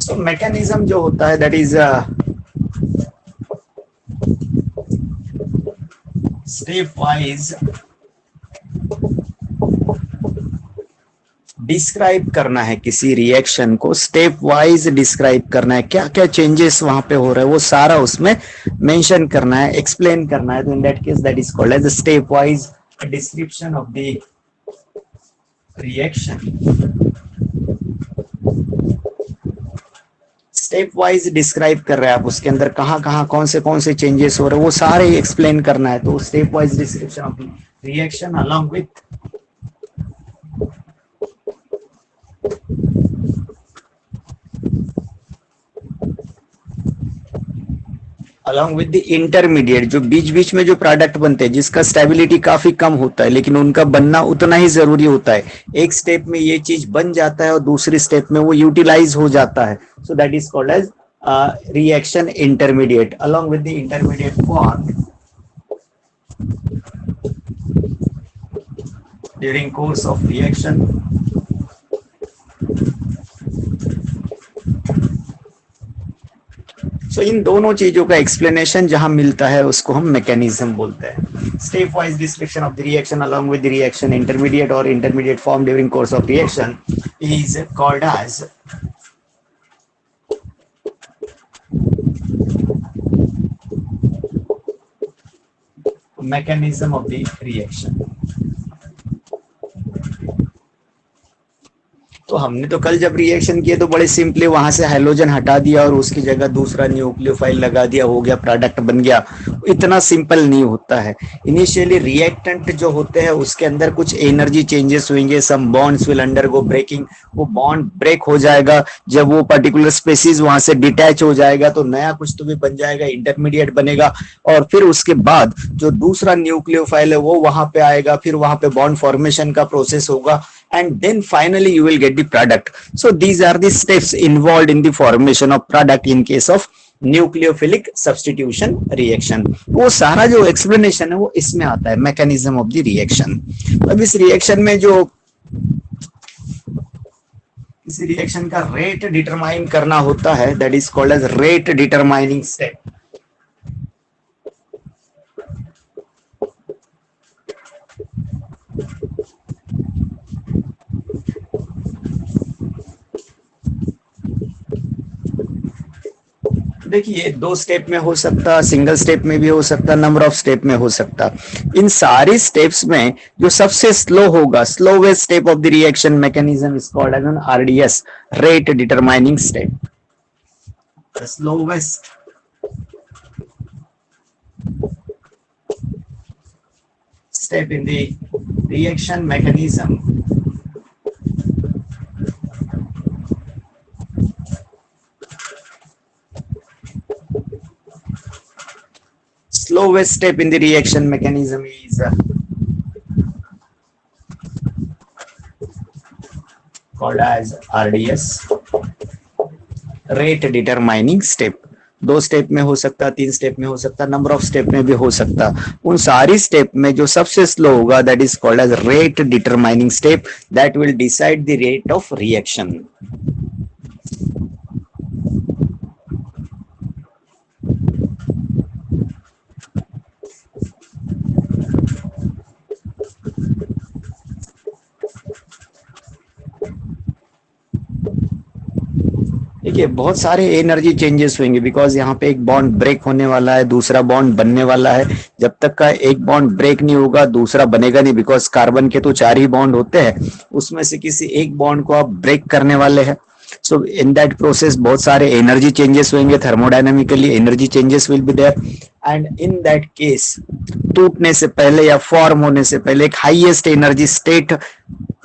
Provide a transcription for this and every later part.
सो mechanism जो होता है that is step wise describe करना है, किसी रिएक्शन को स्टेप वाइज डिस्क्राइब करना है, क्या क्या चेंजेस वहां पे हो रहा है वो सारा उसमें मेंशन करना है, एक्सप्लेन करना है। तो in that case that is called as step wise description of the reaction. Step wise describe कर रहे हैं आप, उसके अंदर कहाँ कहाँ कौन से चेंजेस हो रहे हैं वो सारे एक्सप्लेन करना है। तो step wise description of reaction along with along with the intermediate, जो बीच बीच में जो प्रोडक्ट बनते हैं जिसका स्टेबिलिटी काफी कम होता है लेकिन उनका बनना उतना ही जरूरी होता है। एक स्टेप में ये चीज बन जाता है और दूसरी स्टेप में वो यूटिलाइज हो जाता है। So that is called as reaction intermediate along with the intermediate form during course of reaction. So इन दोनों चीजों का एक्सप्लेनेशन जहां मिलता है उसको हम मैकेनिज्म बोलते हैं। Step wise description of the reaction along with the reaction intermediate और intermediate form during course of reaction is called as mechanism of the reaction। तो हमने तो कल जब रिएक्शन किए तो बड़े सिंपली वहां से हाइड्रोजन हटा दिया और उसकी जगह दूसरा न्यूक्लियोफाइल लगा दिया, हो गया, प्रोडक्ट बन गया। इतना सिंपल नहीं होता है। इनिशियली रिएक्टेंट जो होते हैं उसके अंदर कुछ एनर्जी चेंजेस होंगे, some bonds will undergo breaking, वो बॉन्ड ब्रेक हो जाएगा। जब वो पर्टिकुलर स्पेसीज वहां से डिटैच हो जाएगा तो नया कुछ तो भी बन जाएगा, इंटरमीडिएट बनेगा। और फिर उसके बाद जो दूसरा न्यूक्लियोफाइल है वो वहां पे आएगा, फिर वहां पे बॉन्ड फॉर्मेशन का प्रोसेस होगा and then finally you will get the product. So these are the steps involved in the formation of product in case of nucleophilic substitution reaction. वो सारा जो एक्सप्लेनेशन है वो इसमें आता है, मैकेनिज्म ऑफ द रिएक्शन। अब इस रिएक्शन में जो इस रिएक्शन का रेट डिटरमाइन करना होता है that is called as rate determining step. देखिए दो स्टेप में हो सकता, सिंगल स्टेप में भी हो सकता, नंबर ऑफ स्टेप में हो सकता। इन सारी स्टेप्स में जो सबसे स्लो होगा, slowest step of the reaction mechanism is called as an RDS, rate determining step. The slowest step in the reaction mechanism slowest step in the reaction mechanism is called as RDS, rate determining step। दो step में हो सकता, तीन step में हो सकता, number of step में भी हो सकता। उन सारी स्टेप में जो सबसे स्लो होगा that is called as rate determining step, that will decide the rate of reaction. देखिए बहुत सारे एनर्जी चेंजेस होंगे बिकॉज यहाँ पे एक बॉन्ड ब्रेक होने वाला है, दूसरा बॉन्ड बनने वाला है। जब तक का एक बॉन्ड ब्रेक नहीं होगा दूसरा बनेगा नहीं, बिकॉज कार्बन के तो 4 ही बॉन्ड होते हैं, उसमें से किसी एक बॉन्ड को आप ब्रेक करने वाले हैं। सो इन दैट प्रोसेस बहुत सारे एनर्जी चेंजेस होंगे, thermodynamically energy changes will be there and in that case टूटने से पहले या फॉर्म होने से पहले एक हाईएस्ट एनर्जी स्टेट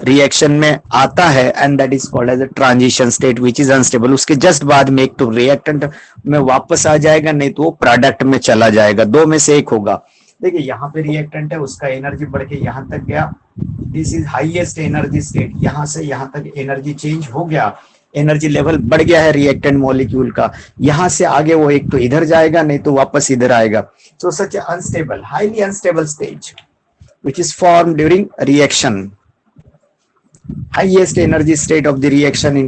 रिएक्शन में आता है and that is called as a transition state which is unstable. उसके जस्ट बाद में एक तो रिएक्टेंट में वापस आ जाएगा, नहीं तो वो प्रोडक्ट में चला जाएगा, दो में से एक होगा। देखिए यहाँ पे रिएक्टेंट है, उसका एनर्जी बढ़ के यहाँ तक गया, this is highest energy state. यहाँ से यहाँ तक एनर्जी चेंज हो गया, एनर्जी लेवल बढ़ गया है रिएक्टेंट मॉलिक्यूल का। यहाँ से आगे वो एक तो इधर जाएगा, नहीं तो वापस इधर आएगा। So such unstable, highly unstable stage which is formed during reaction, highest energy state of the reaction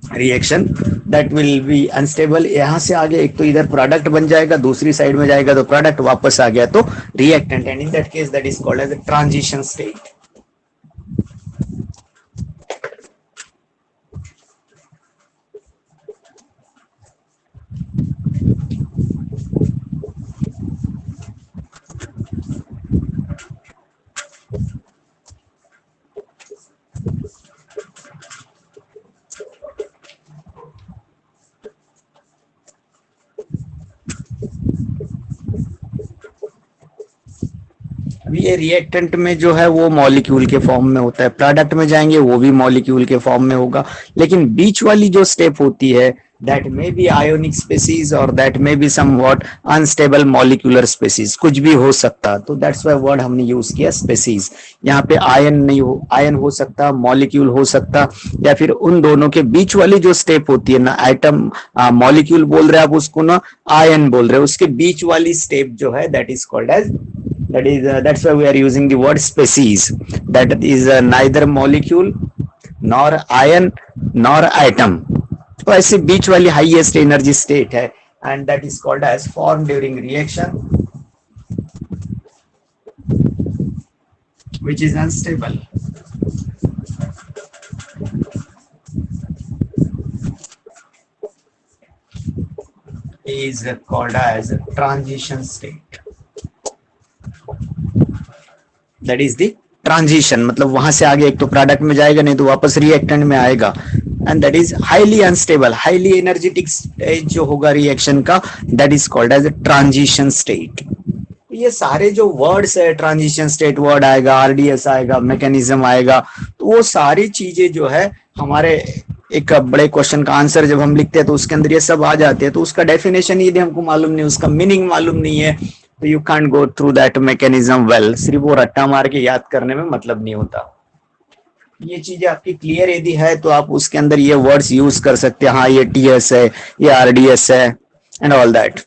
reaction that will be unstable. यहां से आगे एक तो इधर प्रोडक्ट बन जाएगा, दूसरी साइड में जाएगा तो प्रोडक्ट वापस आ गया तो reactant, and in that case that is called as transition state. अभी ये रिएक्टेंट में जो है वो मॉलिक्यूल के फॉर्म में होता है, प्रोडक्ट में जाएंगे वो भी मॉलिक्यूल के फॉर्म में होगा, लेकिन बीच वाली जो स्टेप होती है that may be ionic species और that may be somewhat unstable molecular species, कुछ भी हो सकता। तो दैट्स व्हाई वर्ड हमने यूज किया स्पेसीज। यहाँ पे आयन नहीं हो, आयन हो सकता, मॉलिक्यूल हो सकता, या फिर उन दोनों के बीच वाली जो स्टेप होती है ना, एटम मॉलिक्यूल बोल रहे हैं आप उसको ना, आयन बोल रहे हैं, उसके बीच वाली स्टेप जो है that is called as, that's why we are using the word species, that is neither molecule nor ion nor atom। तो ऐसे बीच वाली हाईएस्ट एनर्जी स्टेट है, and that is called as form during reaction which is unstable। is called as transition state। That is the transition, मतलब वहां से आगे एक तो प्रोडक्ट में जाएगा, नहीं तो वापस रिएक्टेंट में आएगा, and that is highly unstable, highly energetic stage जो होगा रिएक्शन का, that is called as transition state. ये सारे जो वर्ड्स है, ट्रांजिशन स्टेट वर्ड आएगा, आरडीएस आएगा, मैकेनिज्म आएगा, तो वो सारी चीजें जो है हमारे एक बड़े क्वेश्चन का आंसर जब हम लिखते हैं तो उसके अंदर ये सब आ जाते हैं। तो उसका डेफिनेशन यदि हमको मालूम नहीं, उसका मीनिंग मालूम नहीं है, तो you can't go through that mechanism well. सिर्फ वो रट्टा मार के याद करने में मतलब नहीं होता। ये चीजें आपकी क्लियर यदि है तो आप उसके अंदर ये वर्ड्स यूज कर सकते हैं, हाँ ये टीएस है, ये आरडीएस है, एंड ऑल दैट।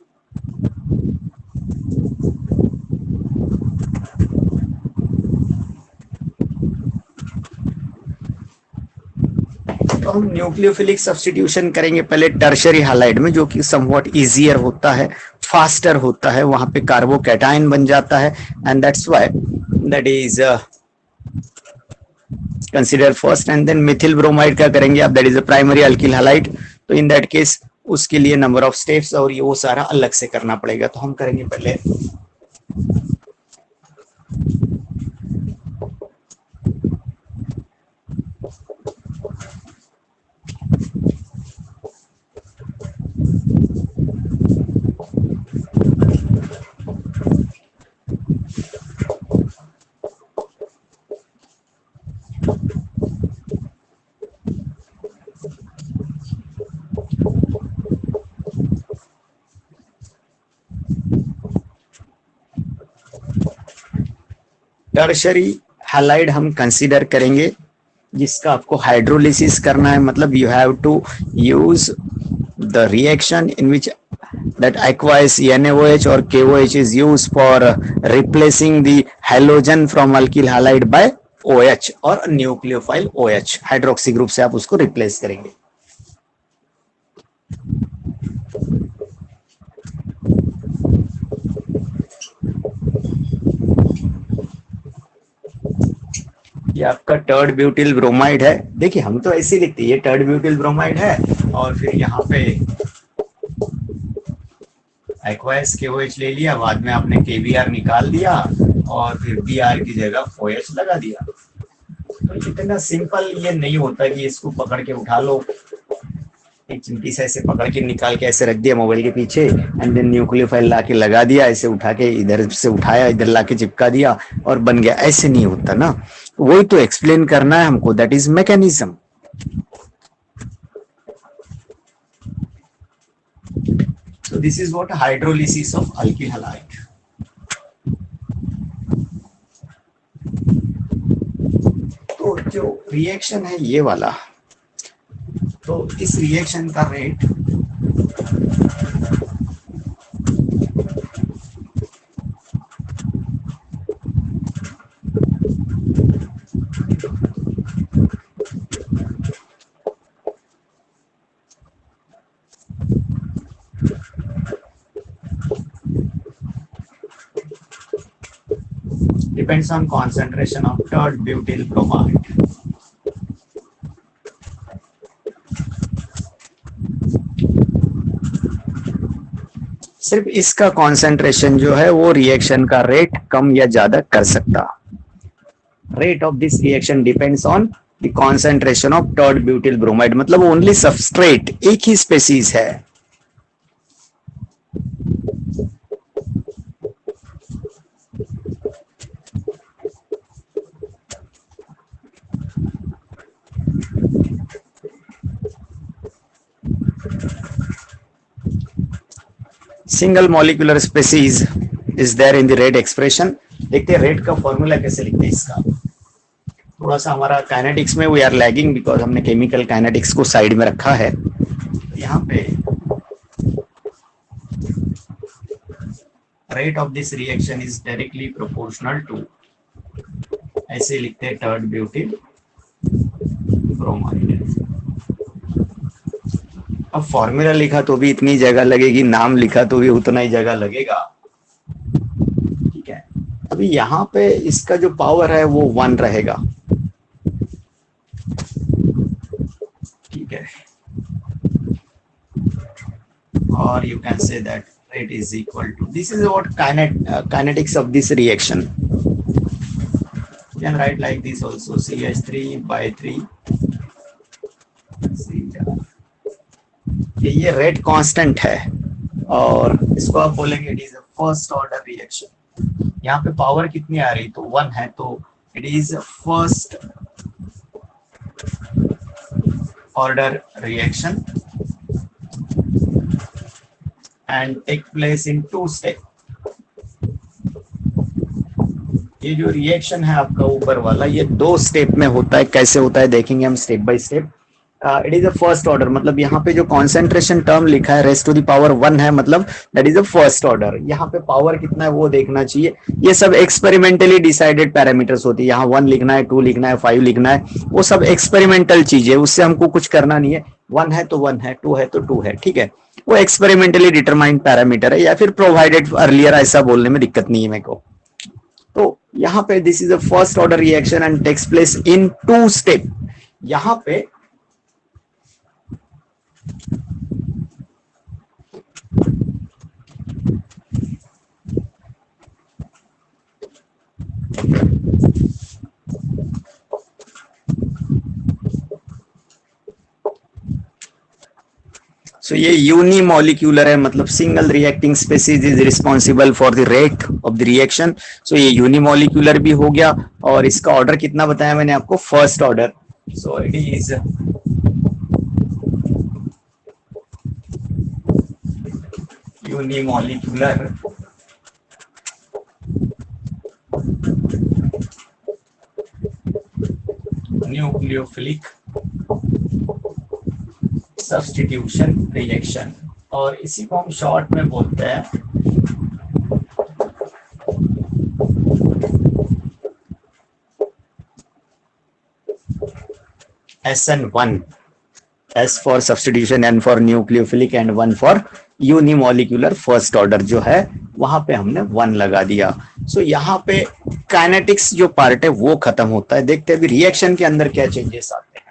तो हम न्यूक्लियोफिलिक सब्स्टिट्यूशन करेंगे पहले टर्शरी हैलाइड में, जो कि समवॉट इजियर होता है, फास्टर होता है, वहां पे कार्बोकैटायन बन जाता है, and that's why that is consider first. And then methyl bromide का करेंगे आप, that is a primary alkyl halide. तो इन दैट केस उसके लिए नंबर ऑफ स्टेप्स और ये वो सारा अलग से करना पड़ेगा। तो हम करेंगे पहले टर्शरी हैलाइड हम कंसीडर करेंगे जिसका आपको हाइड्रोलिसिस करना है, मतलब you have to use the reaction in which that aqueous NaOH or KOH is used for replacing the halogen from alkyl halide by OH और nucleophile OH, हाइड्रोक्सी ग्रुप से आप उसको रिप्लेस करेंगे। ये आपका टर्ड ब्यूटिल ब्रोमाइड है। देखिए हम तो ऐसे लिखते हैं, ये टर्ड ब्यूटिल ब्रोमाइड है और फिर यहाँ पे एक्वाइस KOH ले लिया, बाद में आपने KBr निकाल दिया और फिर Br की जगह OH लगा दिया। तो इतना सिंपल ये नहीं होता कि इसको पकड़ के उठा लो, एक चिमटी से ऐसे पकड़ के निकाल के ऐसे रख दिया मोबाइल के पीछे, एंड देन न्यूक्लियोफाइल ला के लगा दिया, ऐसे उठा के इधर से उठाया, इधर ला के चिपका दिया और बन गया, ऐसे नहीं होता ना। वही तो एक्सप्लेन करना है हमको, that is mechanism. So this is what hydrolysis of alkyl halide। तो जो रिएक्शन है ये वाला, तो इस रिएक्शन का rate depends on concentration of tert butyl bromide. सिर्फ इसका कॉन्सेंट्रेशन जो है वो रिएक्शन का रेट कम या ज्यादा कर सकता। Rate of this reaction depends on the concentration of tert butyl bromide, मतलब ओनली सबस्ट्रेट एक ही स्पेसीज है। Single molecular species is there in the rate expression. देखते हैं रेट का फॉर्मूला कैसे लिखते हैं इसका। थोड़ा सा हमारा काइनेटिक्स में वी आर लैगिंग बिकॉज हमने केमिकल काइनेटिक्स को साइड में रखा है। यहाँ पे rate of this reaction is directly proportional to, ऐसे लिखते हैं, tert butyl bromide। अब फॉर्मूला लिखा तो भी इतनी जगह लगेगी, नाम लिखा तो भी उतना ही जगह लगेगा, ठीक है। अभी यहाँ पे इसका जो पावर है वो 1 रहेगा, ठीक है। और you can say that rate is equal to, this is what kinetics of this reaction. You can write like this also, CH3 by 3 Cr। ये रेट कांस्टेंट है और इसको आप बोलेंगे it is a first order reaction. यहाँ पे power कितनी आ रही, तो 1 है, तो it is a first order reaction and take place in 2 step. ये जो रिएक्शन है आपका ऊपर वाला, ये 2 स्टेप में होता है। कैसे होता है देखेंगे हम step by step. It is a first order, मतलब यहाँ पे जो कॉन्सेंट्रेशन टर्म लिखा है रेस्ट टू द पावर 1 है, मतलब that is a first order. यहाँ पे पावर कितना है वो देखना चाहिए। ये सब एक्सपेरिमेंटली डिसाइडेड पैरामीटर्स होती है। यहाँ 1 लिखना है, 2 लिखना है, 5 लिखना है, वो सब एक्सपेरिमेंटल चीज है, उससे हमको कुछ करना नहीं है। 1 है तो 1 है, 2 है तो 2 है, ठीक है। वो एक्सपेरिमेंटली डिटरमाइंड पैरामीटर है, या फिर प्रोवाइडेड अर्लियर, ऐसा बोलने में दिक्कत नहीं है मेरे को। तो यहाँ पे this is a first order reaction and takes place in 2 step. यहाँ पे सो ये यूनिमोलिक्यूलर है, मतलब single reacting species is responsible for the rate of the reaction. So ये यूनिमोलिक्यूलर भी हो गया, और इसका ऑर्डर कितना बताया मैंने आपको, first order. So it is unimolecular nucleophilic substitution reaction, और इसी को हम शॉर्ट में बोलते हैं SN1। S for substitution, N for nucleophilic and 1 for unimolecular first order जो है वहां पे हमने 1 लगा दिया। सो यहाँ पे काइनेटिक्स जो पार्ट है वो खत्म होता है। देखते हैं अभी रिएक्शन के अंदर क्या चेंजेस आते हैं।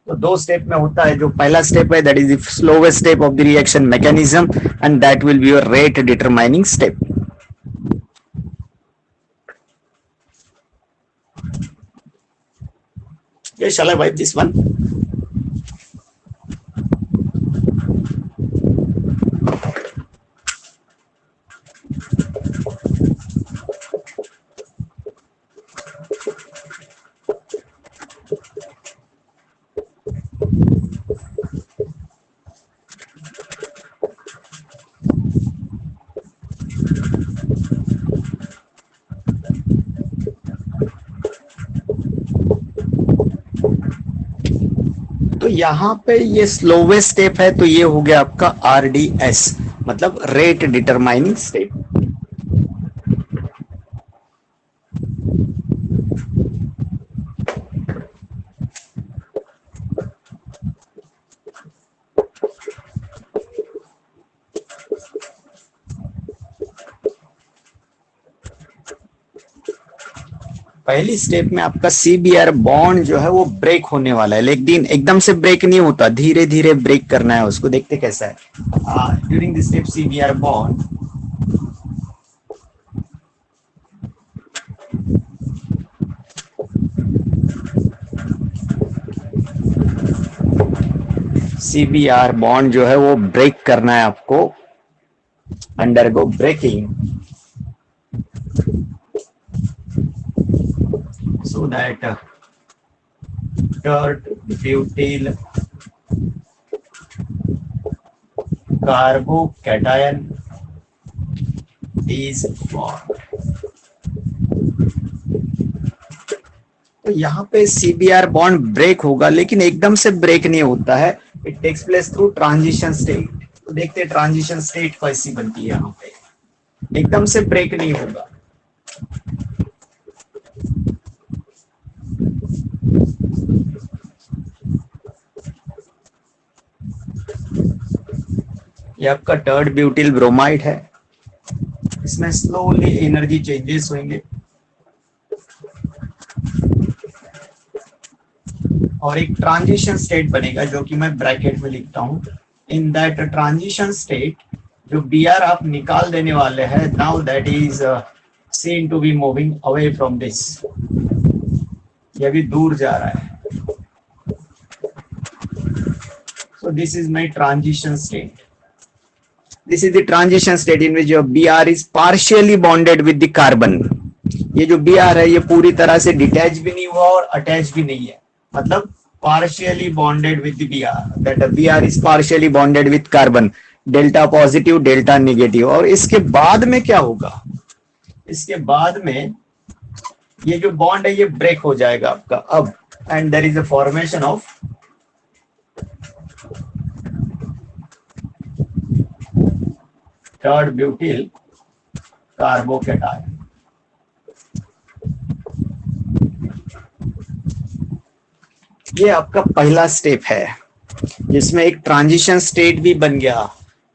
तो 2 स्टेप में होता है। जो पहला स्टेप है that is the slowest step of the reaction mechanism and that will be your rate determining step. Okay, shall I wipe this one? तो यहाँ पे ये स्लोवेस्ट स्टेप है, तो ये हो गया आपका RDS, मतलब रेट डिटरमाइनिंग स्टेप। पहली स्टेप में आपका CBr बॉन्ड जो है वो ब्रेक होने वाला है, लेकिन एकदम से ब्रेक नहीं होता, धीरे धीरे ब्रेक करना है उसको। देखते कैसा है। During this step CBr bond CBr bond जो है वो ब्रेक करना है आपको, undergo breaking, so that tert butyl carbocation is formed। तो यहाँ पे CBr बॉन्ड ब्रेक होगा, लेकिन एकदम से ब्रेक नहीं होता है, it takes place through transition state. तो देखते हैं ट्रांजिशन स्टेट कैसी बनती है। यहाँ पे एकदम से ब्रेक नहीं होगा। ये आपका टर्ड ब्यूटिल ब्रोमाइड है, इसमें स्लोली एनर्जी चेंजेस होंगे और एक ट्रांजिशन स्टेट बनेगा जो कि मैं ब्रैकेट में लिखता हूं। इन दैट ट्रांजिशन स्टेट जो Br आप निकाल देने वाले हैं, now that is seen to be moving away from this, ये भी दूर जा रहा है। So this is my transition state. This is the transition state in which your Br is partially bonded with the carbon। ये जो Br है ये पूरी तरह से डिटैच भी नहीं हुआ और अटैच भी नहीं है, मतलब partially bonded with the Br, that Br is partially bonded with carbon, delta positive delta negative. और इसके बाद में क्या होगा, इसके बाद में ये जो बॉन्ड है ये ब्रेक हो जाएगा आपका अब, and there is a formation of third butyl carbocation. ये आपका पहला स्टेप है जिसमें एक ट्रांजिशन स्टेट भी बन गया।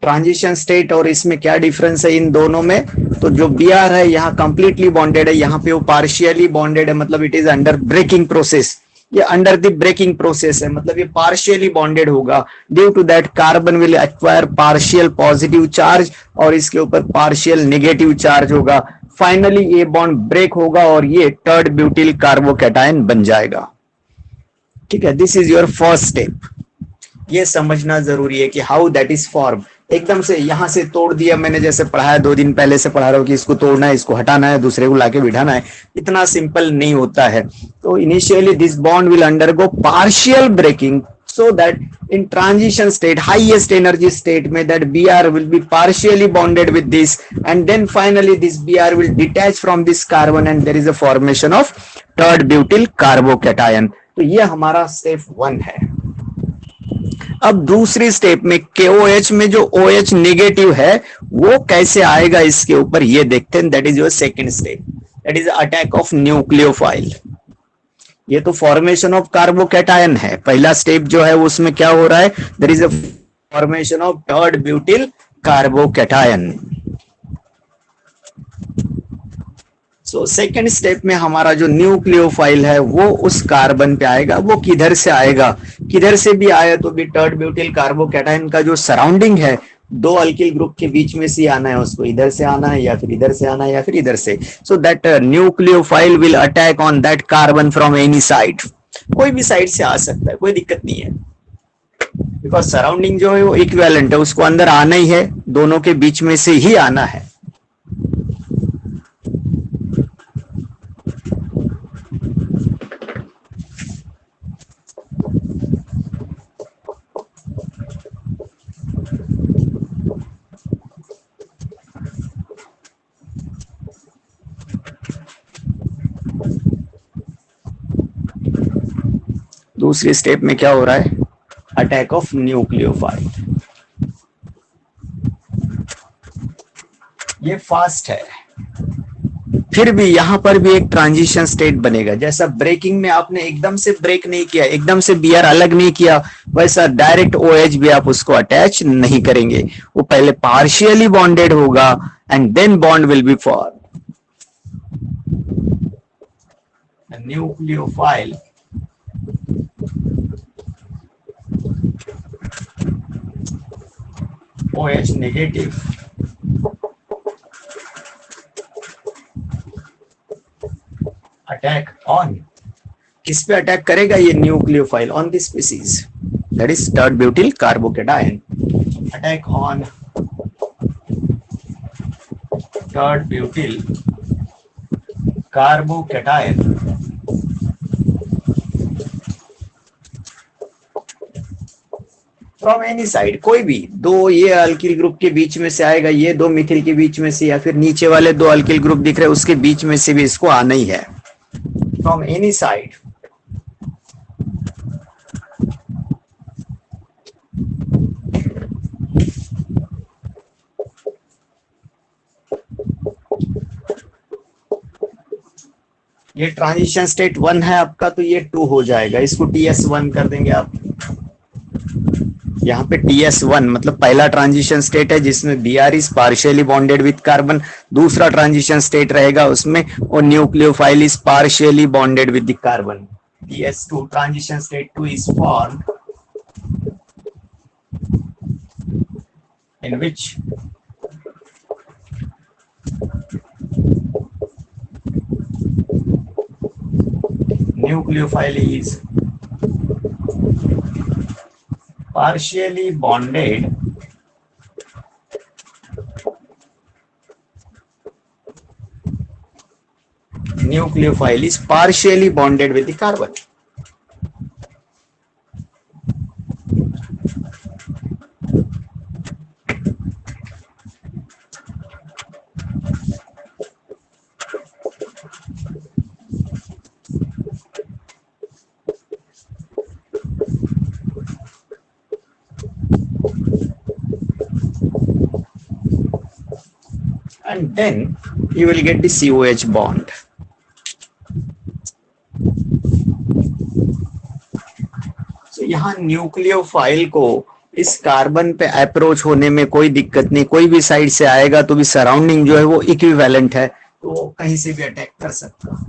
ट्रांजिशन स्टेट और इसमें क्या डिफरेंस है इन दोनों में, तो जो Br है यहाँ कंप्लीटली बॉन्डेड है, यहाँ पे वो पार्शियली बॉन्डेड है, मतलब it is under breaking process. ये अंडर द ब्रेकिंग प्रोसेस है, मतलब ये पार्शियली बॉन्डेड होगा। Due to that carbon will acquire partial positive charge और इसके ऊपर पार्शियल नेगेटिव चार्ज होगा। फाइनली ये बॉन्ड ब्रेक होगा और ये टर्ड ब्यूटिल कार्बोकेटायन बन जाएगा। ठीक है, this is your first step. ये समझना जरूरी है कि हाउ दैट इज फॉर्म। एकदम से यहां से तोड़ दिया मैंने, जैसे पढ़ाया 2 दिन पहले से पढ़ा रहा हूं कि इसको तोड़ना है, इसको हटाना है, दूसरे को लाके बिठाना है, इतना सिंपल नहीं होता है। तो initially this bond will undergo partial breaking so that in transition state, highest energy state में that Br will be partially bonded with this, and then finally this Br will detach from this carbon and there is a formation of third butyl carbocation। तो ये हमारा step 1 है। अब दूसरी step में KOH में जो OH नेगेटिव है वो कैसे आएगा इसके ऊपर ये देखते हैं। That is your second step, that is attack of nucleophile. ये तो फॉर्मेशन ऑफ कार्बोकेटायन है। पहला स्टेप जो है उसमें क्या हो रहा है, there is a formation of third butyl carbocation. So second step में हमारा जो न्यूक्लियोफाइल है वो उस कार्बन पे आएगा। वो किधर से आएगा, किधर से भी आया तो भी थर्ड ब्यूटिल कार्बोकेटायन का जो सराउंडिंग है 2 अल्किल ग्रुप के बीच में से आना है, उसको इधर से आना है या फिर इधर से आना है या फिर इधर से। So that nucleophile will attack on that carbon from any side. कोई भी साइड से आ सकता है, कोई दिक्कत नहीं है, बिकॉज सराउंडिंग जो है वो इक्विवेलेंट है, उसको अंदर आना ही है, दोनों के बीच में से ही आना है। दूसरी स्टेप में क्या हो रहा है, अटैक ऑफ न्यूक्लियोफाइल। ये फास्ट है, फिर भी यहां पर भी एक ट्रांजिशन स्टेट बनेगा। जैसा ब्रेकिंग में आपने एकदम से ब्रेक नहीं किया, एकदम से Br अलग नहीं किया, वैसा डायरेक्ट OH भी आप उसको अटैच नहीं करेंगे। वो पहले पार्शियली बॉन्डेड होगा and then bond will be form. nucleophile OH negative attack on, किस पे अटैक करेगा ये nucleophile? On the species that is tert butyl carbocation, attack on tert butyl carbocation from any side, कोई भी दो ये alkyl group के बीच में से आएगा, ये दो मिथिल के बीच में से, या फिर नीचे वाले दो अल्किल ग्रुप दिख रहे हैं उसके बीच में से भी इसको आना ही है, फ्रॉम एनी साइड। ये ट्रांजिशन स्टेट 1 है आपका, तो ये 2 हो जाएगा, इसको TS1 कर देंगे आप। यहाँ पे TS1 मतलब पहला ट्रांजिशन स्टेट है जिसमें Br is partially bonded with carbon, दूसरा ट्रांजिशन स्टेट रहेगा उसमें और nucleophile is partially bonded with the carbon. TS2 transition state 2 is formed in which nucleophile is partially bonded with the carbon. And then you will get the COH bond. So यहाँ nucleophile को इस carbon पे approach होने में कोई दिक्कत नहीं, कोई भी साइड से आएगा तो भी सराउंडिंग जो है वो इक्विवेलेंट है, तो वो कहीं से भी अटैक कर सकता।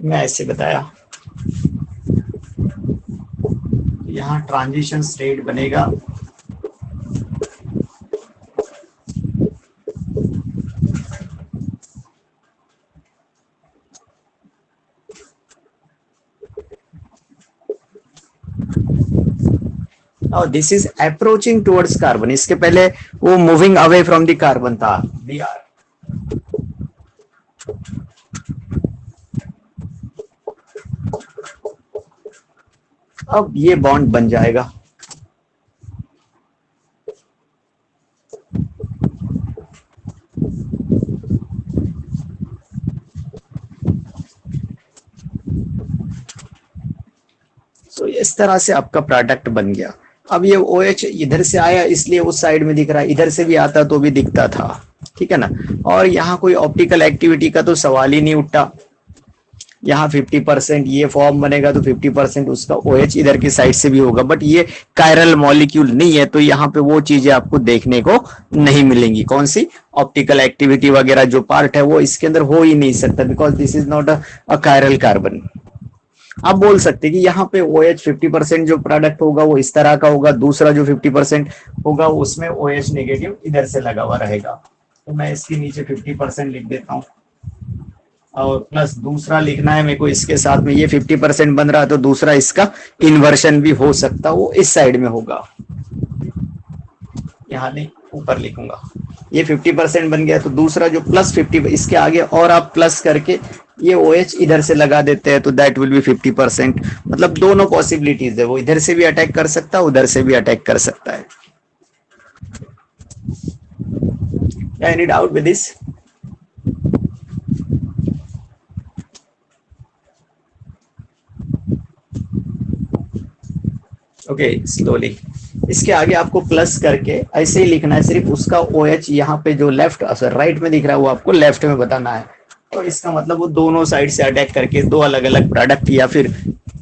मैं ऐसे बताया, यहाँ ट्रांजिशन स्टेट बनेगा, और this is approaching towards carbon, इसके पहले वो moving away from the carbon था Br। अब ये बॉन्ड बन जाएगा, तो इस तरह से आपका प्रोडक्ट बन गया। अब ये OH इधर से आया इसलिए उस साइड में दिख रहा है, इधर से भी आता तो भी दिखता था, ठीक है ना। और यहाँ कोई ऑप्टिकल एक्टिविटी का तो सवाल ही नहीं उठता, यहाँ 50% ये फॉर्म बनेगा तो 50% उसका OH इधर की साइड से भी होगा, बट ये कायरल मॉलिक्यूल नहीं है तो यहाँ पे वो चीजें आपको देखने को नहीं मिलेंगी। कौन सी ऑप्टिकल एक्टिविटी वगैरह जो पार्ट है वो इसके अंदर हो ही नहीं सकता, because this is not a chiral carbon. आप बोल सकते कि यहाँ पे OH 50% जो प्रोडक्ट होगा वो इस तरह का होगा, दूसरा जो 50% होगा उसमें OH नेगेटिव इधर से लगा हुआ रहेगा, तो मैं इसके नीचे 50% लिख देता हूँ और प्लस दूसरा लिखना है मेरे को इसके साथ में, ये 50% बन रहा है तो दूसरा इसका इन्वर्शन भी हो सकता, वो इस साइड में होगा, यहाँ नहीं ऊपर लिखूंगा। ये 50% बन गया तो दूसरा जो प्लस 50 इसके आगे और आप प्लस करके ये OH इधर से लगा देते हैं तो दैट विल बी 50%। मतलब दोनों पॉसिबिलिटीज है, वो इधर से भी अटैक कर सकता है, उधर से भी अटैक कर सकता है। Any doubt with this? Okay slowly इसके आगे आपको प्लस करके ऐसे ही लिखना है, सिर्फ उसका OH यहाँ पे जो लेफ्ट राइट में दिख रहा है वो आपको लेफ्ट में बताना है, तो इसका मतलब वो दोनों साइड से अटैक करके दो अलग अलग प्रोडक्ट या फिर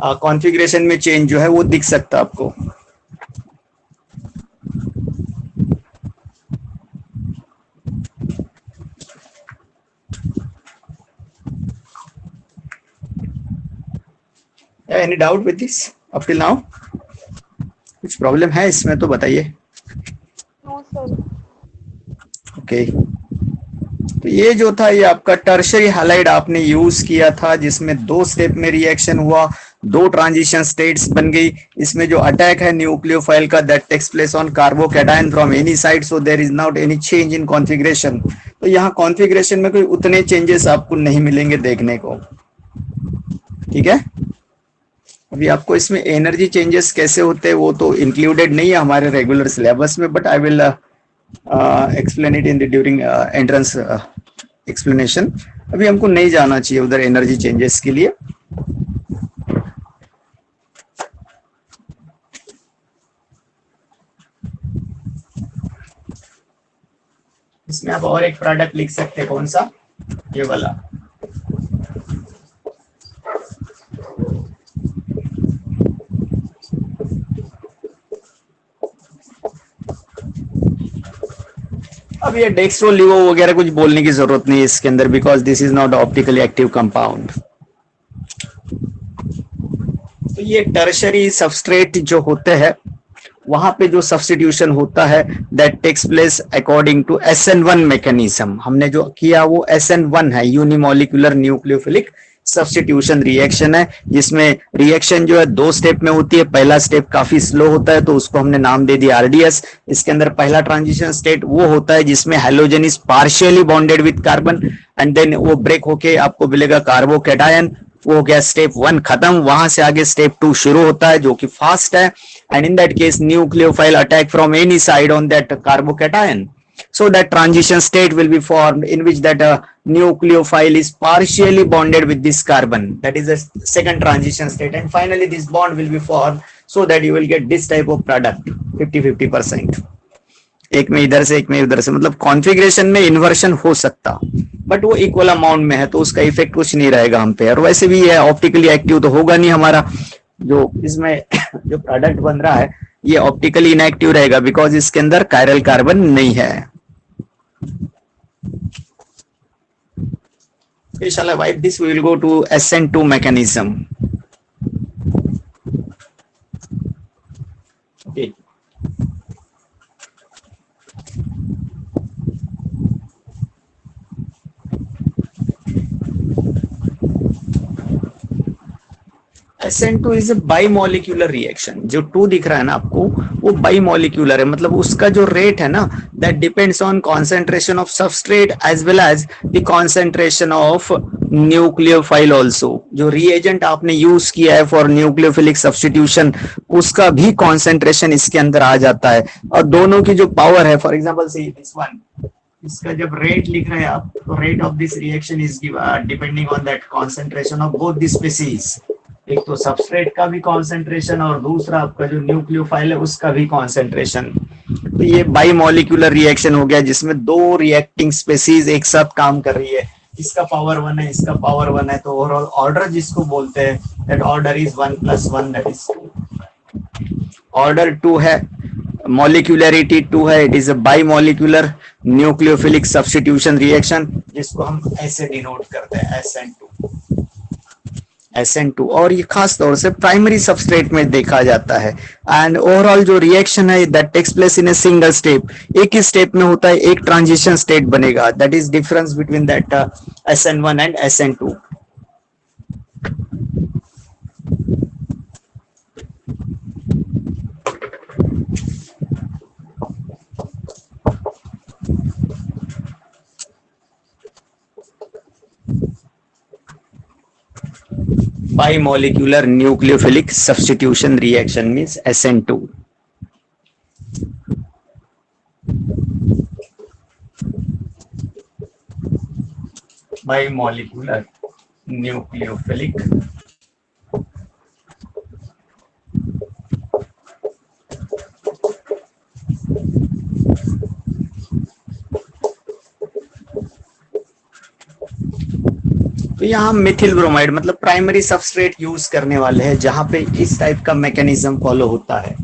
कॉन्फ़िगरेशन में चेंज जो है वो दिख सकता है आपको। Any doubt with this up till now? कुछ प्रॉब्लम है इसमें तो बताइए। No sir. ओके, तो ये जो था ये आपका टर्शरी हैलाइड आपने यूज किया था, जिसमें दो स्टेप में रिएक्शन हुआ, दो ट्रांजिशन स्टेट्स बन गई। इसमें जो अटैक है न्यूक्लियोफाइल का that takes place on carbocation from any side, so there is not any change in configuration. तो यहाँ कॉन्फ़िगरेशन में कोई उतने चेंजेस आपको नहीं मिलेंगे देखने को, ठीक है। अभी आपको इसमें एनर्जी चेंजेस कैसे होते हैं वो तो इंक्लूडेड नहीं है हमारे रेगुलर सिलेबस में, but I will explain it in the during entrance explanation. अभी हमको नहीं जाना चाहिए उधर एनर्जी चेंजेस के लिए। इसमें आप और एक प्रोडक्ट लिख सकते हैं, कौन सा? ये वाला। अब ये डेक्स्ट्रोलिवो वगैरह कुछ बोलने की जरूरत नहीं है इसके अंदर, because this is not optically active compound. तो ये टर्शरी सबस्ट्रेट जो होते हैं वहां पे जो सब्स्टिट्यूशन होता है that takes place according to SN1 mechanism. हमने जो किया वो SN1 है, यूनिमोलिकुलर न्यूक्लियोफिलिक सब्स्टिट्यूशन रिएक्शन है, जिसमें रिएक्शन जो है दो स्टेप में होती है। पहला स्टेप काफी स्लो होता है तो उसको हमने नाम दे दिया RDS। इसके अंदर पहला ट्रांजिशन स्टेट वो होता है जिसमें halogen is partially bonded with carbon and then वो ब्रेक होके आपको मिलेगा कार्बोकैटायन। वो हो गया स्टेप 1 खत्म। वहां से आगे स्टेप 2 शुरू होता है जो कि फास्ट है, and in that case nucleophile attack from any side on that carbocation, so that transition state will be formed in which that nucleophile is partially bonded with this carbon, that is the second transition state, and finally this bond will be formed so that you will get this type of product 50-50%, एक में इधर से एक में उधर से। मतलब configuration में इन्वर्शन हो सकता बट वो इक्वल अमाउंट में है तो उसका इफेक्ट कुछ नहीं रहेगा हम पे। और वैसे भी ये ऑप्टिकली एक्टिव तो होगा नहीं हमारा, जो इसमें जो प्रोडक्ट बन रहा है ये ऑप्टिकली इनएक्टिव रहेगा बिकॉज इसके अंदर कायरल कार्बन नहीं है। Shall I wipe this? We will go to SN2 mechanism. Okay. SN2 is a bimolecular reaction. जो 2 दिख रहा है ना आपको वो बाईमोलिक्यूलर है, मतलब उसका जो रेट है ना that depends on concentration of substrate as well as the concentration of nucleophile also. जो रिएजेंट आपने यूज किया है फॉर न्यूक्लियोफिलिक सब्स्टिट्यूशन उसका भी कॉन्सेंट्रेशन इसके अंदर आ जाता है। और दोनों की जो पावर है, for example see this one, इसका जब रेट लिख रहे हैं आप तो rate of this reaction is depending on that concentration of both the species. एक तो सबस्ट्रेट का भी कॉन्सेंट्रेशन और दूसरा आपका जो न्यूक्लियोफाइल है उसका भी कॉन्सेंट्रेशन। तो ये बाईमोलिक्यूलर रिएक्शन हो गया जिसमें दो रिएक्टिंग स्पीसीज एक साथ काम कर रही है। इसका पावर 1 है, इसका पावर 1 है, तो ओवरऑल ऑर्डर जिसको बोलते हैं that order is 1 + 1 that is 2। Order 2 है, मॉलिक्यूलरिटी 2 है, it is a bimolecular nucleophilic substitution reaction जिसको हम ऐसे डिनोट करते हैं SN2। और ये खास तौर से प्राइमरी सबस्ट्रेट में देखा जाता है। एंड ओवरऑल जो रिएक्शन है that takes place in a single step, एक ही स्टेप में होता है, एक ट्रांजिशन स्टेट बनेगा। That is difference between that SN1 and SN2। Bimolecular nucleophilic substitution reaction means SN2. Bimolecular nucleophilic तो यहाँ मिथिल ब्रोमाइड मतलब प्राइमरी सबस्ट्रेट यूज करने वाले हैं जहां पे इस टाइप का मैकेनिज्म फॉलो होता है।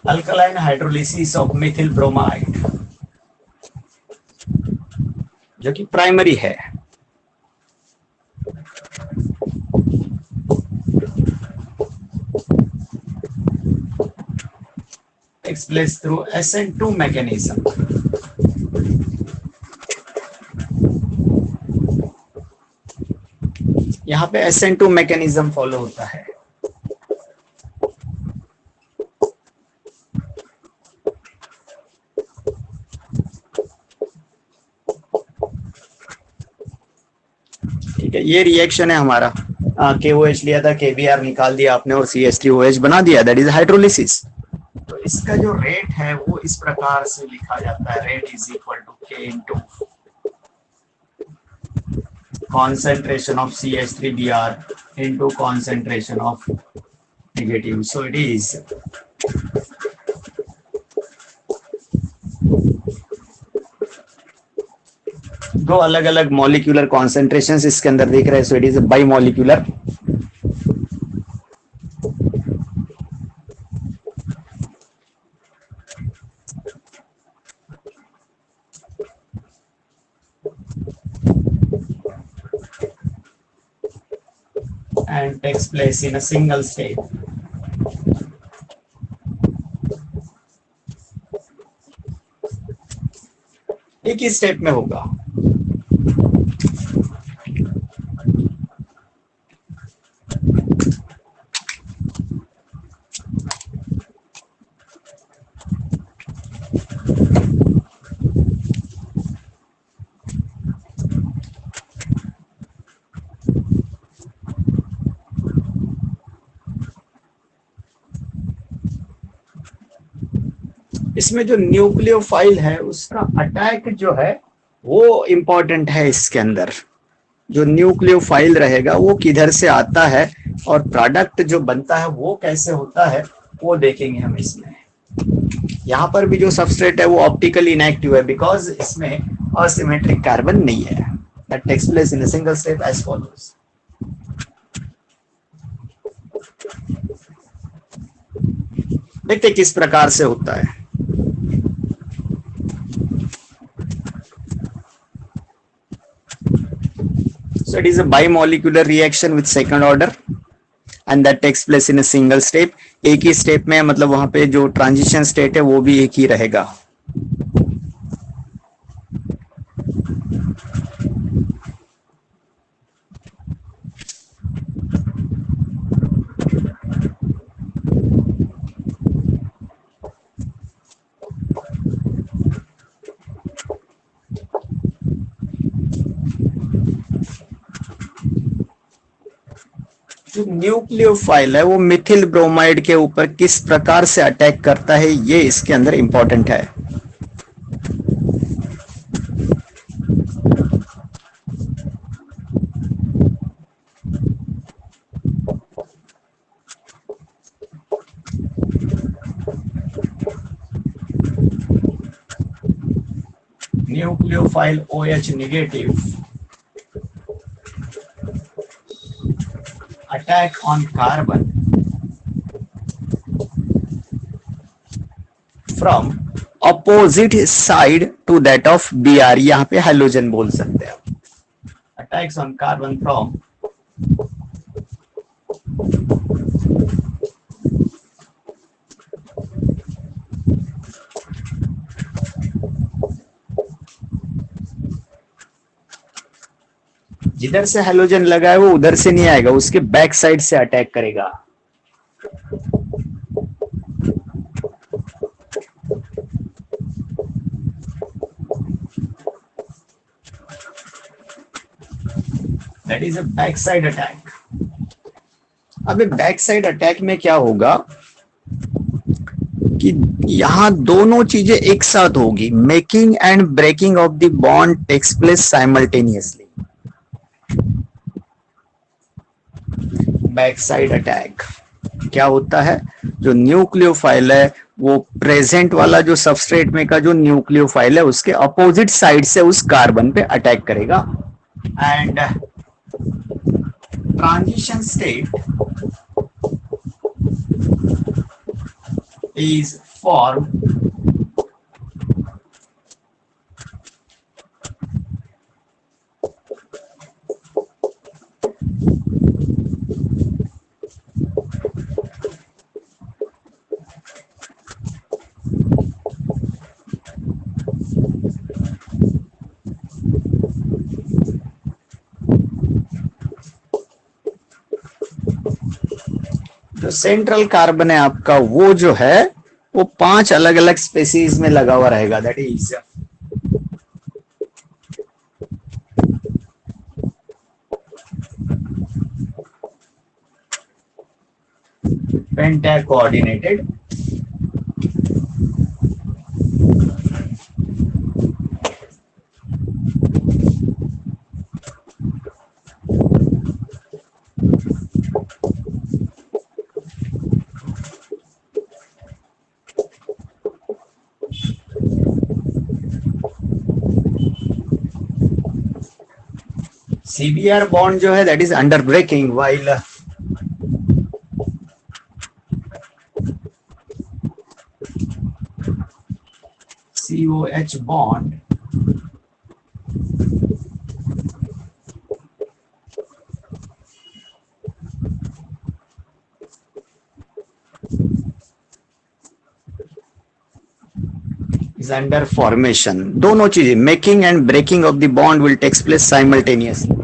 Alkaline hydrolysis of Mithil bromide जो कि प्राइमरी है। takes place through SN2 mechanism. यहाँ पे SN2 मैकेनिज्म फॉलो होता है। ठीक है, ये रिएक्शन है हमारा। KOH लिया था, KBr निकाल दिया आपने और CH3OH बना दिया, दैट इज हाइड्रोलिसिस। तो इसका जो रेट है वो इस प्रकार से लिखा जाता है, rate is equal to K into concentration of CH3Br into concentration of negative. So it is दो अलग अलग मॉलिक्यूलर कॉन्सेंट्रेशंस इसके अंदर देख रहे हैं। So it is by molecular. And takes place in a single state. एक ही स्टेप में होगा। इसमें जो न्यूक्लियोफाइल है उसका अटैक जो है वो इंपॉर्टेंट है। इसके अंदर जो न्यूक्लियोफाइल रहेगा वो किधर से आता है और प्रोडक्ट जो बनता है वो कैसे होता है वो देखेंगे हम इसमें। यहाँ पर भी जो सबस्ट्रेट है वो ऑप्टिकली इनएक्टिव है बिकॉज इसमें असिमेट्रिक कार्बन नहीं है। That takes place in a single step as follows. देखते किस प्रकार से होता है। So it is a bimolecular reaction with second order and that takes place in a single step. एक ही स्टेप में मतलब वहां पे जो ट्रांजिशन स्टेट है वो भी एक ही रहेगा। जो न्यूक्लियोफाइल है वो मिथिल ब्रोमाइड के ऊपर किस प्रकार से अटैक करता है ये इसके अंदर इंपॉर्टेंट है। Nucleophile OH negative attack on carbon from opposite side to that of Br। यहाँ पे हाइड्रोजन बोल सकते हैं। attacks on carbon from जिधर से हैलोजन लगा है वो उधर से नहीं आएगा, उसके बैक साइड से अटैक करेगा। That is a back side attack. अब बैक साइड अटैक में क्या होगा कि यहां दोनों चीजें एक साथ होगी। Making and breaking of the bond takes place simultaneously. Back side attack क्या होता है, जो न्यूक्लियोफाइल है वो प्रेजेंट वाला जो सबस्ट्रेट में का जो न्यूक्लियोफाइल है उसके अपोजिट साइड से उस कार्बन पे अटैक करेगा and transition state is formed जो सेंट्रल कार्बन है आपका वो जो है वो 5 अलग अलग स्पेसीज में लगा हुआ रहेगा, that is penta coordinated, CBr bond जो है that is under breaking while COH bond is under formation. दोनों चीजें making and breaking of the bond will takes place simultaneously.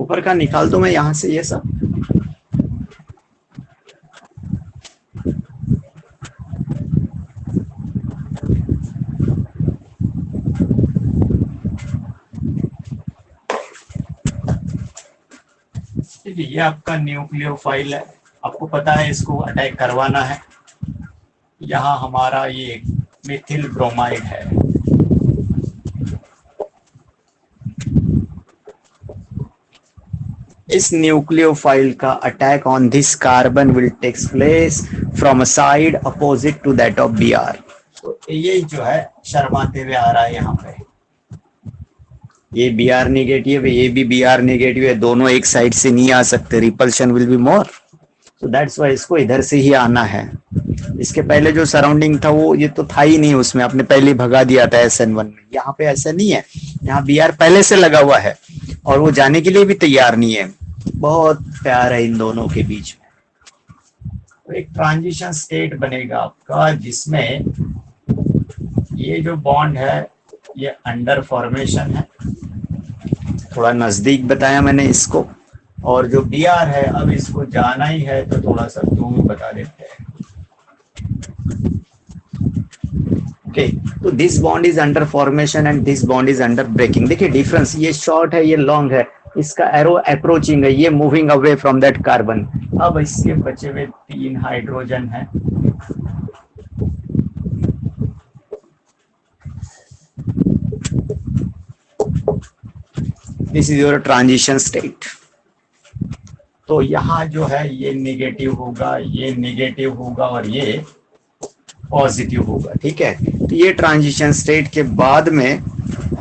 ऊपर का निकाल दो मैं यहां से ये सब. ये आपका न्यूक्लियोफाइल है, आपको पता है इसको अटैक करवाना है. यहाँ हमारा ये मिथिल ब्रोमाइड है. इस न्यूक्लियोफाइल का attack on this carbon will takes place from a side opposite to that of Br. तो ये जो है शर्माते हुए आ रहा है यहाँ पे. ये Br नेगेटिव है, ये भी Br नेगेटिव है, दोनों एक साइड से नहीं आ सकते, रिपल्शन विल बी मोर. तो दैट्स वाई इसको इधर से ही आना है. इसके पहले जो सराउंडिंग था वो ये तो था ही नहीं, उसमें आपने पहले भगा दिया था SN1 में. यहाँ पे ऐसा नहीं है, यहाँ Br पहले से लगा हुआ है और वो जाने के लिए भी तैयार नहीं है. बहुत प्यार है इन दोनों के बीच में. तो एक ट्रांजिशन स्टेट बनेगा आपका जिसमें ये जो बॉन्ड है ये अंडर फॉर्मेशन है. थोड़ा नजदीक बताया मैंने इसको. और जो Br है अब इसको जाना ही है तो थोड़ा सा दूर बता देते हैं. ओके, तो this bond is under formation and this bond is under breaking. देखिए डिफरेंस, ये शॉर्ट है ये लॉन्ग है. इसका एरो अप्रोचिंग है, ये moving away from that carbon. अब इसके बचे हुए 3 हाइड्रोजन है. This is your transition state. तो यहाँ जो है ये नेगेटिव होगा, ये नेगेटिव होगा और ये पॉजिटिव होगा. ठीक है, तो ये ट्रांजिशन स्टेट के बाद में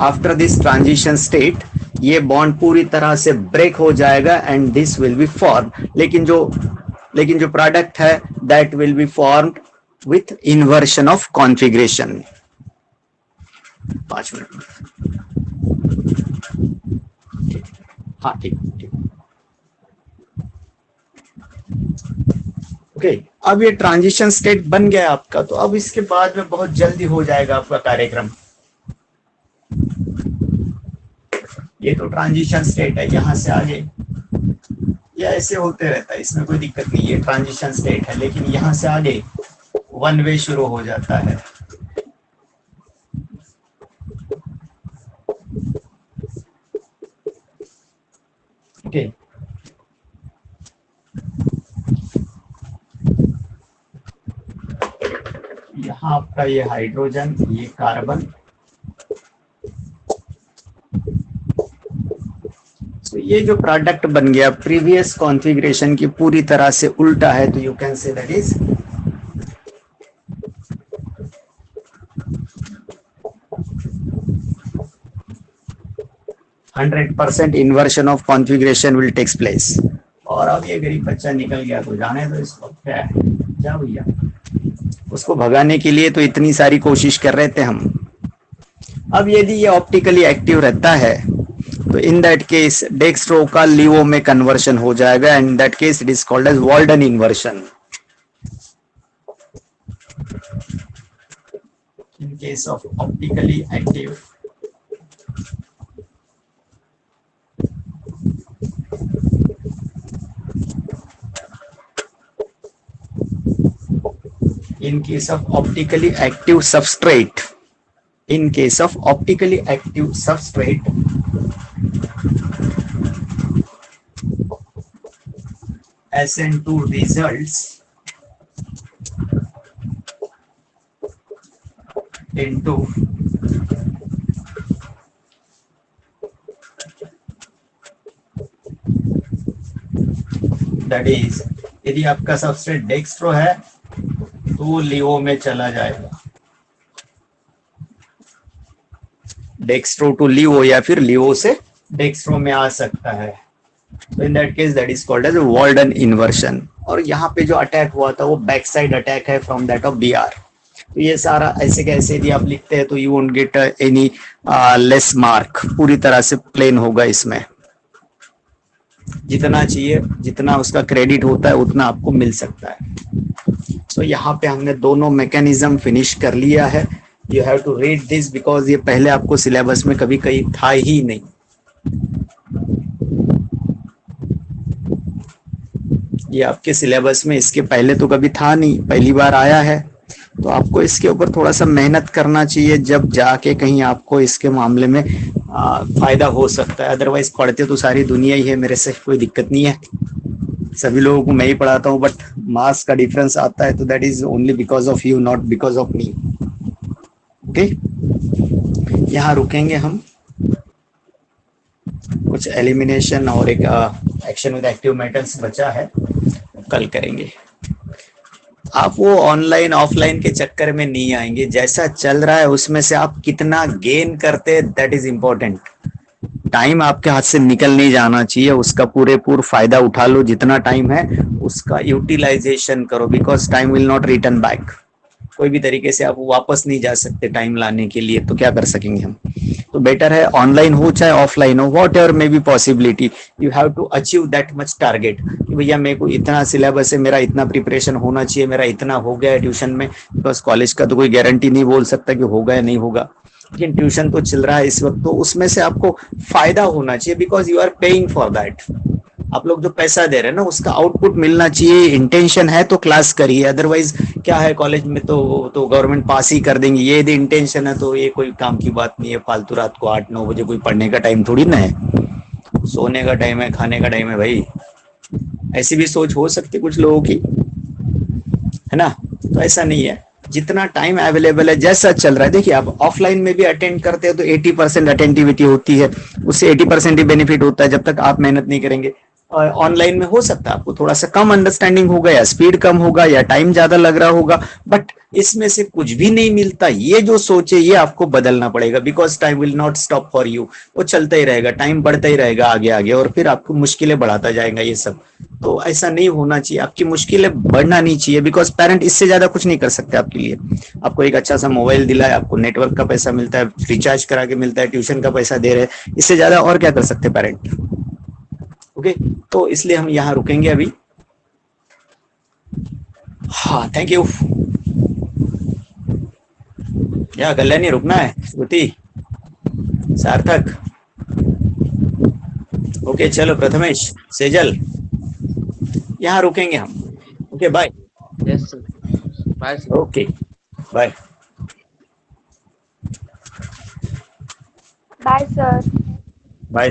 आफ्टर दिस ट्रांजिशन स्टेट ये बॉन्ड पूरी तरह से ब्रेक हो जाएगा and this will be form. लेकिन जो प्रोडक्ट है that will be formed with inversion of configuration. 5 minute. हाँ ठीक. ओके, अब ये ट्रांजिशन स्टेट बन गया आपका. तो अब इसके बाद में बहुत जल्दी हो जाएगा आपका कार्यक्रम. ये तो ट्रांजिशन स्टेट है, यहां से आगे ये ऐसे होते रहता है, इसमें कोई दिक्कत नहीं है. ट्रांजिशन स्टेट है लेकिन यहां से आगे वन वे शुरू हो जाता है। ओके, यहाँ आपका ये हाइड्रोजन, ये कार्बन, तो ये जो प्रोडक्ट बन गया प्रीवियस कॉन्फ़िगरेशन की पूरी तरह से उल्टा है, तो you can say that is 100% inversion of configuration will takes place. और अब ये गरीब बच्चा निकल गया तो जाने दो इसको, क्या है, जा भैया, उसको भगाने के लिए तो इतनी सारी कोशिश कर रहे थे हम। अब यदि ये ऑप्टिकली एक्टिव रहता है तो इन दैट केस डेक्स्ट्रो का लिवो में कन्वर्शन हो जाएगा, and that case it is called as Walden inversion. In case of optically active in case of optically active substrate, in case of optically active substrate, SN2 results into that is, यदि आपका substrate dextro है तो लिवो में चला जाएगा, dextro to लिवो या फिर लिवो से डेक्स्ट्रो में आ सकता है। तो in that case that is called as Walden inversion. और यहाँ पे जो अटैक हुआ था वो बैक साइड अटैक है फ्रॉम दैट ऑफ Br। तो ये सारा ऐसे कैसे यदि आप लिखते हैं तो you won't get any less mark, पूरी तरह से प्लेन होगा। इसमें जितना चाहिए, जितना उसका क्रेडिट होता है उतना आपको मिल सकता है। तो यहाँ पे हमने दोनों मैकेनिज्म फिनिश कर लिया है। You have to read this because ये पहले आपको सिलेबस में कभी कहीं था ही नहीं। ये आपके सिलेबस में इसके पहले तो कभी था नहीं, पहली बार आया है। तो आपको इसके ऊपर थोड़ा सा मेहनत करना चाहिए, जब जाके कहीं आपको इसके मामले में फायदा हो सकता है। अदरवाइज पढ़ते तो सारी दुनिया ही है, मेरे से कोई दिक्कत नहीं है, सभी लोगों को मैं ही पढ़ाता हूँ, बट मार्क्स का डिफरेंस आता है तो that is only because of you, not because of me. Okay, यहाँ रुकेंगे हम, कुछ एलिमिनेशन और एक एक्शन विद एक्टिव मेटल्स बचा है, कल करेंगे। आप वो ऑनलाइन ऑफलाइन के चक्कर में नहीं आएंगे, जैसा चल रहा है उसमें से आप कितना गेन करते हैं दैट इज इंपॉर्टेंट। टाइम आपके हाथ से निकल नहीं जाना चाहिए, उसका पूरेपूर फायदा उठा लो, जितना टाइम है उसका यूटिलाइजेशन करो, because time will not return back. कोई भी तरीके से आप वापस नहीं जा सकते टाइम लाने के लिए, तो क्या कर सकेंगे हम। तो बेटर है ऑनलाइन हो चाहे ऑफलाइन हो, whatever may be possibility, you have to achieve that much target कि भैया मेरे को इतना सिलेबस है, मेरा इतना प्रिपरेशन होना चाहिए, मेरा इतना हो गया है ट्यूशन में। बिकॉज कॉलेज का तो कोई गारंटी नहीं बोल सकता कि होगा या नहीं होगा, लेकिन ट्यूशन तो चल रहा है इस वक्त, तो उसमें से आपको फायदा होना चाहिए, because you are paying for that. आप लोग जो पैसा दे रहे हैं ना उसका आउटपुट मिलना चाहिए। इंटेंशन है तो क्लास करिए, अदरवाइज क्या है कॉलेज में तो गवर्नमेंट पास ही कर देंगे। ये यदि इंटेंशन है तो ये कोई काम की बात नहीं है। फालतू रात को 8-9 बजे कोई पढ़ने का टाइम थोड़ी ना है, सोने का टाइम है, खाने का टाइम है भाई। ऐसी भी सोच हो सकती है कुछ लोगों की, है ना। तो ऐसा नहीं है, जितना टाइम अवेलेबल है, जैसा चल रहा है। देखिए आप ऑफलाइन में भी अटेंड करते हैं तो 80% अटेंटिविटी होती है, उससे 80% ही बेनिफिट होता है जब तक आप मेहनत नहीं करेंगे। ऑनलाइन में हो सकता है आपको थोड़ा सा कम अंडरस्टैंडिंग होगा, या स्पीड कम होगा, या टाइम ज्यादा लग रहा होगा, बट इसमें से कुछ भी नहीं मिलता। ये जो सोचे ये आपको बदलना पड़ेगा, because time will not stop for you. वो चलता ही रहेगा, टाइम बढ़ता ही रहेगा आगे आगे, और फिर आपको मुश्किलें बढ़ाता जाएगा ये सब। तो ऐसा नहीं होना चाहिए, आपकी मुश्किलें बढ़ना नहीं चाहिए, बिकॉज पेरेंट इससे ज्यादा कुछ नहीं कर सकते आपके लिए। आपको एक अच्छा सा मोबाइल दिला है, आपको नेटवर्क का पैसा मिलता है, रिचार्ज करा के मिलता है, ट्यूशन का पैसा दे रहे हैं, इससे ज्यादा और क्या कर सकते पेरेंट। ओके, तो इसलिए हम यहाँ रुकेंगे अभी। हाँ, थैंक यू। क्या कल्याणी रुकना है, श्रुति, सार्थक, ओके चलो, प्रथमेश, सेजल, यहाँ रुकेंगे हम। Okay bye. Yes sir. Bye sir. Okay bye. Bye sir. Bye.